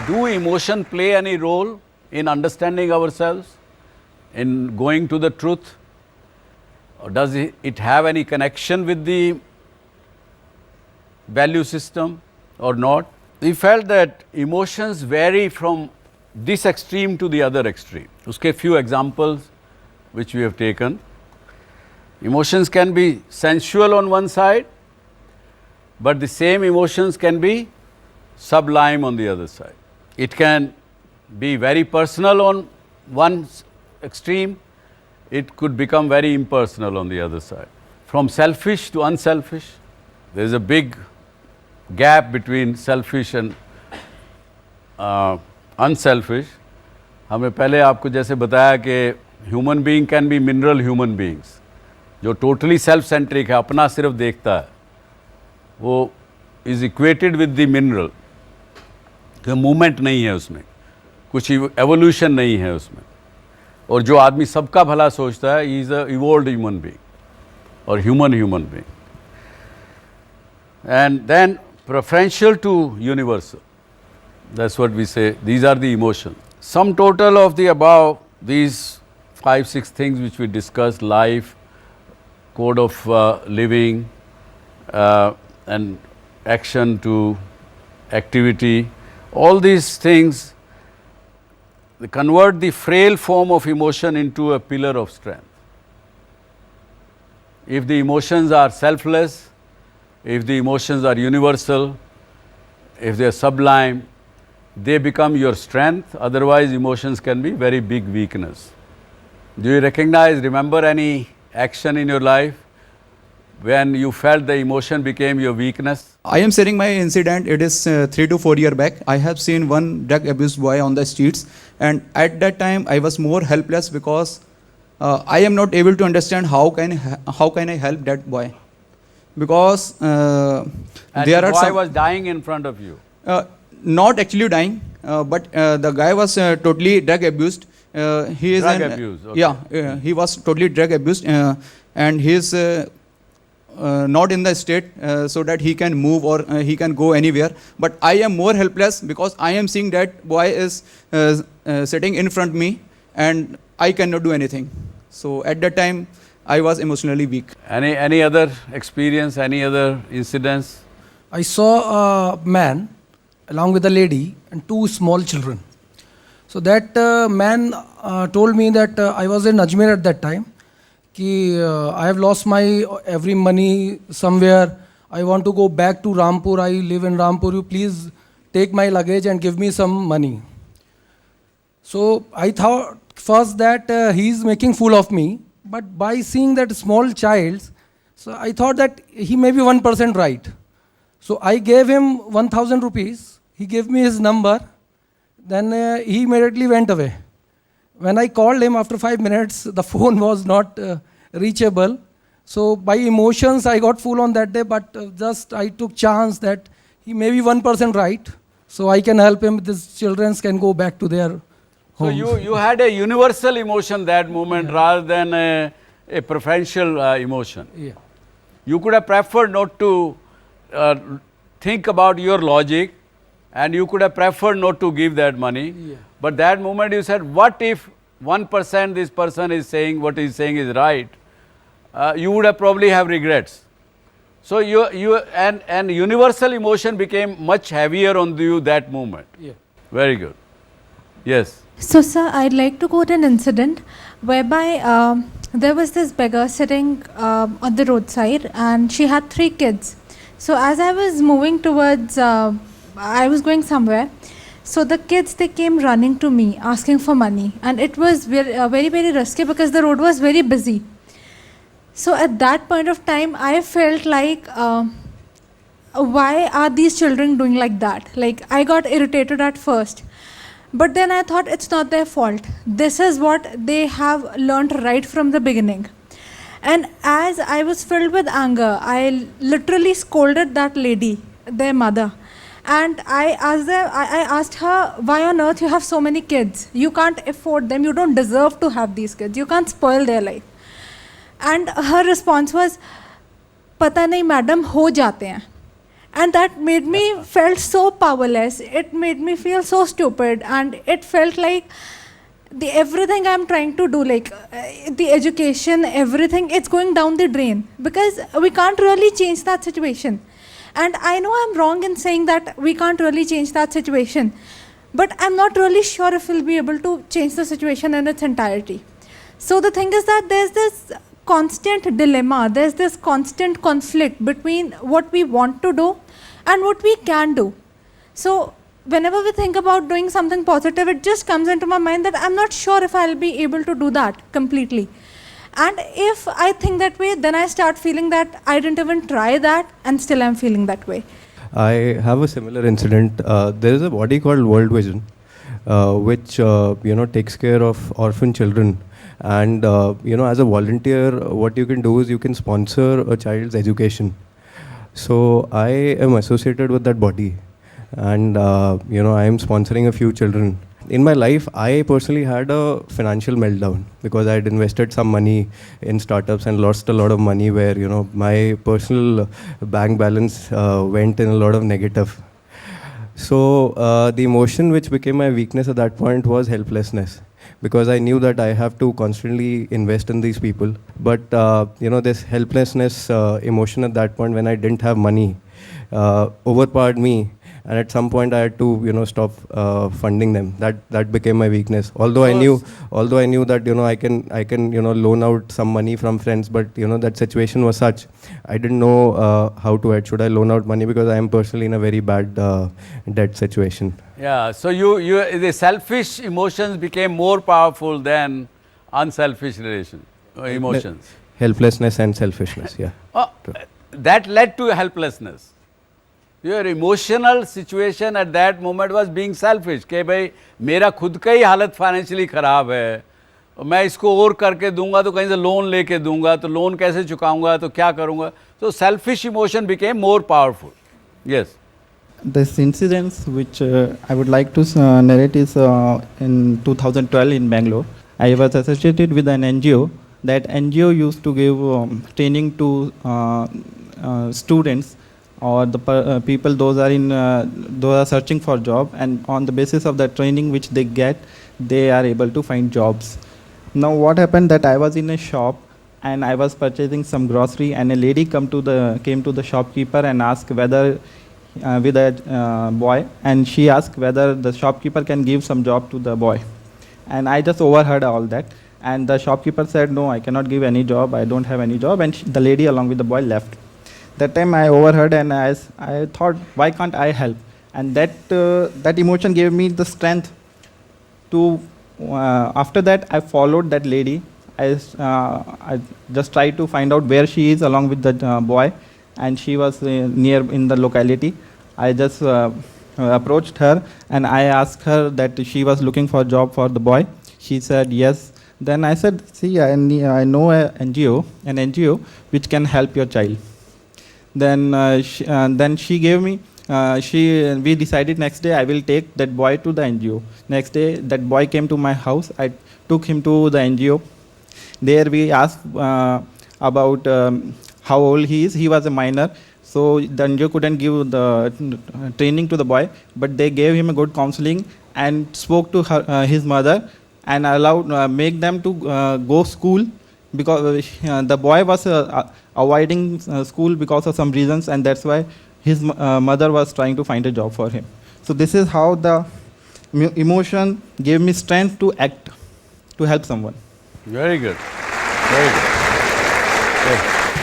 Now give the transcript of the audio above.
Do emotion play any role in understanding ourselves, in going to the truth? Or does it have any connection with the value system or not? We felt that emotions vary from this extreme to the other extreme. Uske few examples which we have taken. Emotions can be sensual on one side, but the same emotions can be sublime on the other side. It can be very personal on one extreme, it could become very impersonal on the other side. From selfish to unselfish, there is a big gap between selfish and unselfish. हमें पहले आपको जैसे बताया कि human being can be mineral human beings, जो totally self centric है, अपना सिर्फ देखता है, वो is equated with the mineral. Movement नहीं है उसमें, कुछ एवोल्यूशन नहीं है उसमें. और जो आदमी सबका भला सोचता है, he is a evolved human being और human being. And then preferential to universal. That's what we say. These are the emotions. Sum total of the above, these 5-6 things which we discussed: life, code of living, and action to activity. All these things, they convert the frail form of emotion into a pillar of strength. If the emotions are selfless, if the emotions are universal, if they are sublime, they become your strength. Otherwise, emotions can be very big weakness. Do you recognize, remember any action in your life when you felt the emotion became your weakness? I am sharing my incident. It is 3 to 4 years back. I have seen one drug abused boy on the streets, and at that time I was more helpless because I am not able to understand how can I help that boy. Because and there the are boy some was dying in front of you. Not actually dying, but the guy was totally drug abused. He is Drug abuse, okay. Yeah, he was totally drug abused, and he is not in the state so that he can move or he can go anywhere. But I am more helpless because I am seeing that boy is sitting in front of me and I cannot do anything. So at that time I was emotionally weak. Any other experience, any other incidents? I saw a man along with a lady and 2 small children. So that man told me that I was in Ajmer at that time. I have lost my every money somewhere. I want to go back to Rampur. I live in Rampur. You please take my luggage and give me some money. So I thought first that he is making fool of me. But by seeing that small child, so I thought that he may be 1% right. So I gave him 1,000 rupees. He gave me his number. Then he immediately went away. When I called him after 5 minutes, the phone was not reachable. So by emotions, I got full on that day. But just I took chance that he may be 1% right. So I can help him. These children can go back to their So homes. you had a universal emotion that moment, yeah, rather than a preferential emotion. Yeah. You could have preferred not to think about your logic, and you could have preferred not to give that money. Yeah. But that moment you said, what if 1% this person is saying, what he's saying is right? You would have probably have regrets. So and universal emotion became much heavier on you that moment. Yeah. Very good. Yes. So, sir, I'd like to quote an incident whereby there was this beggar sitting on the roadside, and she had 3 kids. So, as I was moving towards, I was going somewhere. So, the kids, they came running to me asking for money, and it was very, very risky because the road was very busy. So, at that point of time, I felt like, why are these children doing like that? Like, I got irritated at first. But then I thought it's not their fault. This is what they have learnt right from the beginning. And as I was filled with anger, I literally scolded that lady, their mother. And I asked her, why on earth you have so many kids? You can't afford them. You don't deserve to have these kids. You can't spoil their life. And her response was, pata nahi madam, ho jate hain. And that made me felt so powerless. It made me feel so stupid, and it felt like the everything I'm trying to do, like the education, everything, it's going down the drain because we can't really change that situation. And I know I'm wrong in saying that we can't really change that situation, but I'm not really sure if we'll be able to change the situation in its entirety. So the thing is that there's this constant dilemma, there's this constant conflict between what we want to do and what we can do. So whenever we think about doing something positive, it just comes into my mind that I'm not sure if I'll be able to do that completely. And if I think that way, then I start feeling that I didn't even try that, and still I'm feeling that way. I have a similar incident. There is a body called World Vision, which takes care of orphan children. And as a volunteer, what you can do is you can sponsor a child's education. So I am associated with that body, and I am sponsoring a few children. In my life, I personally had a financial meltdown because I had invested some money in startups and lost a lot of money where, my personal bank balance went in a lot of negative. So the emotion which became my weakness at that point was helplessness, because I knew that I have to constantly invest in these people. But, this helplessness emotion at that point when I didn't have money overpowered me. And at some point I had to, stop funding them. That became my weakness. Although I knew that, I can, loan out some money from friends, but, that situation was such. I didn't know how to act. Should I loan out money? Because I am personally in a very bad debt situation. Yeah, so the selfish emotions became more powerful than unselfish emotions. Helplessness and selfishness, yeah. That led to helplessness. Your emotional situation at that moment was being selfish. कि भाई मेरा खुद का ही हालत financially ख़राब है, मैं इसको और करके दूंगा तो कहीं से लोन लेके दूंगा, तो लोन कैसे चुकाऊंगा, तो क्या करूंगा. So selfish emotion became more powerful. Yes. This incident which I would like to narrate is in 2012 in Bangalore. I was associated with an NGO. That NGO used to give training to students or the people those are searching for job, and on the basis of the training which they get, they are able to find jobs. Now what happened that I was in a shop and I was purchasing some grocery, and a lady came to the shopkeeper and asked whether with a boy, and she asked whether the shopkeeper can give some job to the boy. And I just overheard all that, and the shopkeeper said, no, I cannot give any job, I don't have any job, and the lady along with the boy left. That time I overheard, and I thought, why can't I help? And that emotion gave me the strength to, after that I followed that lady. I just tried to find out where she is along with the boy, and she was near in the locality. I just approached her and I asked her that she was looking for a job for the boy. She said yes. Then I said, see, I know an NGO which can help your child. Then she gave me, we decided next day I will take that boy to the NGO. Next day that boy came to my house. I took him to the NGO. There we asked about how old he is. He was a minor, so the NGO couldn't give the training to the boy, but they gave him a good counseling and spoke to his mother and allowed make them to go school, because the boy was avoiding school because of some reasons, and that's why his mother was trying to find a job for him. So this is how the emotion gave me strength to act, to help someone. Very good. Very good. Yes.